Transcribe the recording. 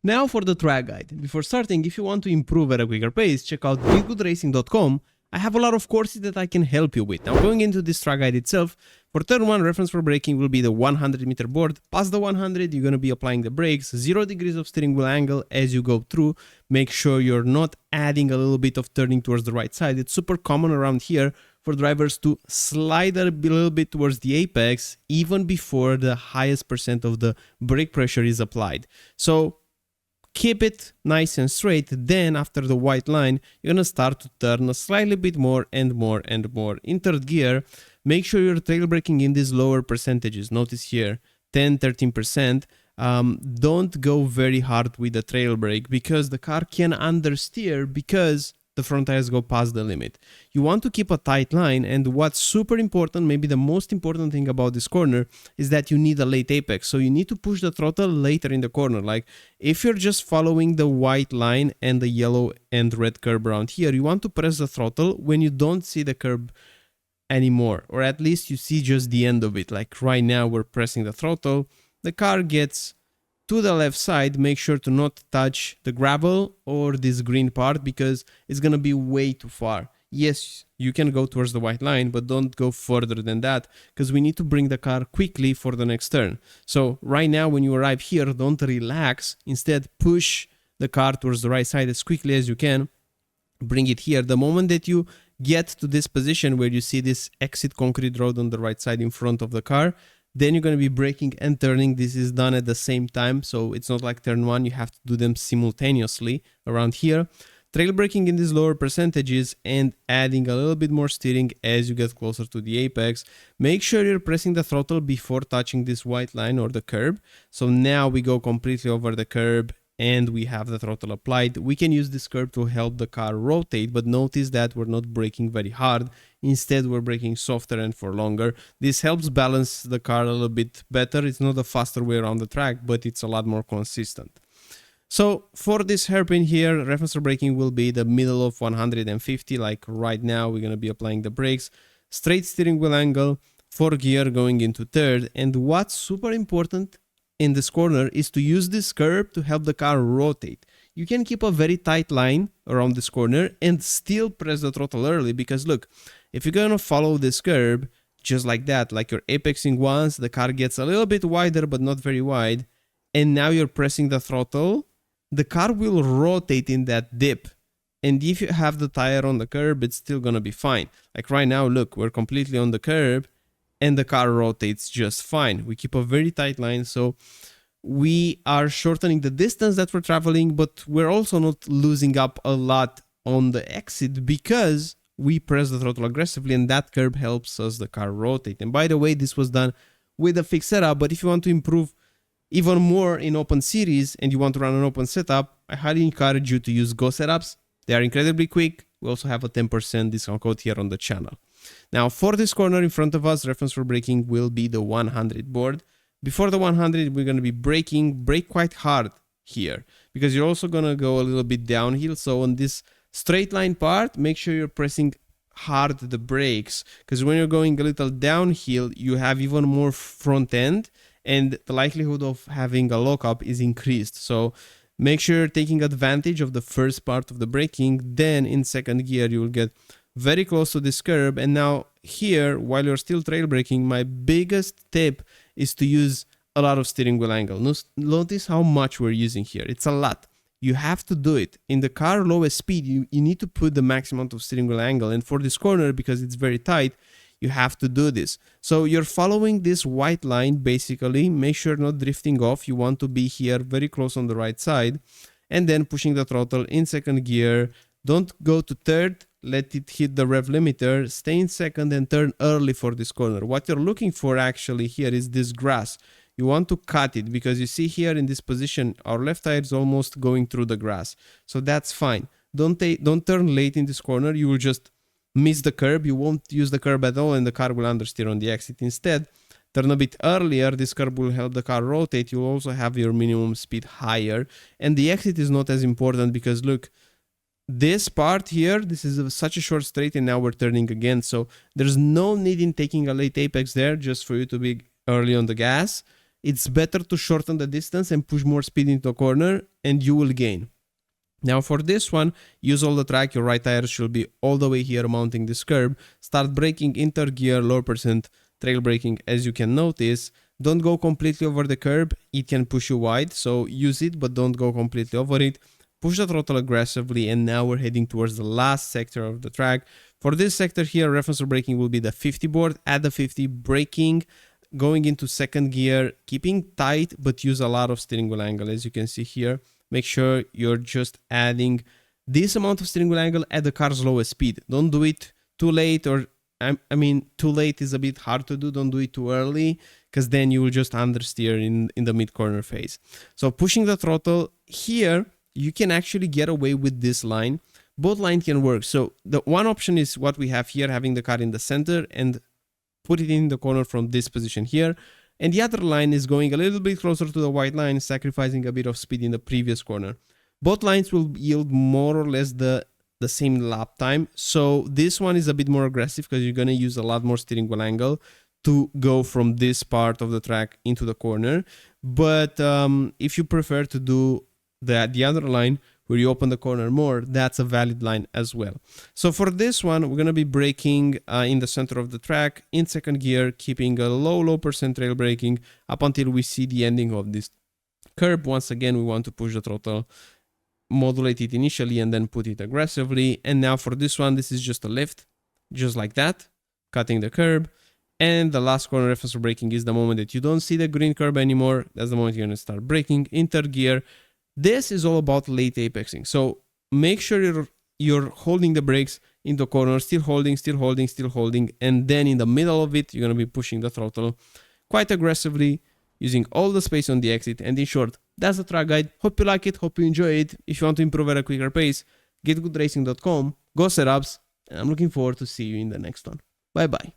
Now for the track guide. Before starting, if you want to improve at a quicker pace, check out GITGUDracing.com. I have a lot of courses that I can help you with. Now going into this track guide itself, for turn 1, reference for braking will be the 100 meter board. Past the 100, you're going to be applying the brakes, 0 degrees of steering wheel angle as you go through. Make sure you're not adding a little bit of turning towards the right side. It's super common around here for drivers to slide a little bit towards the apex even before the highest percent of the brake pressure is applied. So keep it nice and straight. Then after the white line, you're going to start to turn a slightly bit more and more and more. In third gear, make sure you're tail braking in these lower percentages. Notice here, 10, 13%. Don't go very hard with the trail brake because the car can understeer because the front tires go past the limit. You want to keep a tight line, and what's super important, maybe the most important thing about this corner, is that you need a late apex. So you need to push the throttle later in the corner. Like if you're just following the white line and the yellow and red curb around here, you want to press the throttle when you don't see the curb anymore, or at least you see just the end of it. Like right now we're pressing the throttle, the car gets to the left side. Make sure to not touch the gravel or this green part because it's gonna be way too far. Yes, you can go towards the white line, but don't go further than that because we need to bring the car quickly for the next turn. So right now when you arrive here, don't relax, instead push the car towards the right side as quickly as you can. Bring it here. The moment that you get to this position where you see this exit concrete road on the right side in front of the car, then you're going to be braking and turning. This is done at the same time, so it's not like turn 1, you have to do them simultaneously around here. Trail braking in these lower percentages and adding a little bit more steering as you get closer to the apex. Make sure you're pressing the throttle before touching this white line or the curb. So now we go completely over the curb and we have the throttle applied. We can use this curb to help the car rotate, but notice that we're not braking very hard. Instead, we're braking softer and for longer. This helps balance the car a little bit better. It's not a faster way around the track, but it's a lot more consistent. So for this hairpin here, reference for braking will be the middle of 150. Like right now, we're going to be applying the brakes. Straight steering wheel angle, 4th gear going into 3rd. And what's super important in this corner is to use this curb to help the car rotate. You can keep a very tight line around this corner and still press the throttle early because look, if you're gonna follow this curb just like that, like you're apexing once, the car gets a little bit wider but not very wide, and now you're pressing the throttle, the car will rotate in that dip. And if you have the tire on the curb, it's still gonna be fine. Like right now, look, we're completely on the curb and the car rotates just fine. We keep a very tight line, so we are shortening the distance that we're traveling, but we're also not losing up a lot on the exit because we press the throttle aggressively and that curb helps us the car rotate. And by the way, this was done with a fixed setup, but if you want to improve even more in open series and you want to run an open setup, I highly encourage you to use Go setups. They are incredibly quick. We also have a 10% discount code here on the channel. Now for this corner in front of us, reference for braking will be the 100 board. Before the 100, we're going to be braking. Brake quite hard here because you're also going to go a little bit downhill. So on this straight line part, make sure you're pressing hard the brakes because when you're going a little downhill, you have even more front end and the likelihood of having a lockup is increased. So make sure you're taking advantage of the first part of the braking. Then in 2nd gear, you will get very close to this curb. And now here, while you're still trail braking, my biggest tip is to use a lot of steering wheel angle. Notice how much we're using here. It's a lot. You have to do it. In the car lowest speed, you need to put the maximum amount of steering wheel angle. And for this corner, because it's very tight, you have to do this. So you're following this white line, basically. Make sure not drifting off. You want to be here very close on the right side. And then pushing the throttle in 2nd gear. Don't go to 3rd. Let it hit the rev limiter. Stay in 2nd and turn early for this corner. What you're looking for actually here is this grass. You want to cut it because you see here in this position, our left tire is almost going through the grass. So that's fine. Don't turn late in this corner. You will just miss the curb. You won't use the curb at all and the car will understeer on the exit. Instead, turn a bit earlier. This curb will help the car rotate. You'll also have your minimum speed higher. And the exit is not as important because look, this part here, this is such a short straight and now we're turning again. So there's no need in taking a late apex there just for you to be early on the gas. it's better to shorten the distance and push more speed into the corner, and you will gain. Now for this one, use all the track, your right tire should be all the way here mounting this curb. Start braking in third gear, lower percent trail braking, as you can notice. Don't go completely over the curb, it can push you wide, so use it, but don't go completely over it. Push the throttle aggressively, and now we're heading towards the last sector of the track. For this sector here, reference for braking will be the 50 board. At the 50, braking, going into second gear, keeping tight, but use a lot of steering wheel angle, as you can see here. Make sure you're just adding this amount of steering wheel angle at the car's lowest speed. Don't do it too late, or I mean, too late is a bit hard to do. Don't do it too early, because then you will just understeer in the mid-corner phase. So pushing the throttle here, you can actually get away with this line. Both lines can work. So the one option is what we have here, having the car in the center and put it in the corner from this position here. And the other line is going a little bit closer to the white line, sacrificing a bit of speed in the previous corner. Both lines will yield more or less the same lap time. So this one is a bit more aggressive because you're going to use a lot more steering wheel angle to go from this part of the track into the corner. But if you prefer to do the other line where you open the corner more, that's a valid line as well. So for this one, we're going to be braking in the center of the track in second gear, keeping a low percent trail braking up until we see the ending of this curb. Once again, we want to push the throttle, modulate it initially, and then put it aggressively. And now for this one, this is just a lift, just like that, cutting the curb. And the last corner reference for braking is the moment that you don't see the green curb anymore. That's the moment you're going to start braking in third gear. This is all about late apexing. So make sure you're holding the brakes in the corner, still holding, and then in the middle of it, you're going to be pushing the throttle quite aggressively, using all the space on the exit. And in short, that's the track guide. Hope you like it, hope you enjoy it. If you want to improve at a quicker pace, GITGUDRacing.com, go setups, and I'm looking forward to see you in the next one. Bye bye.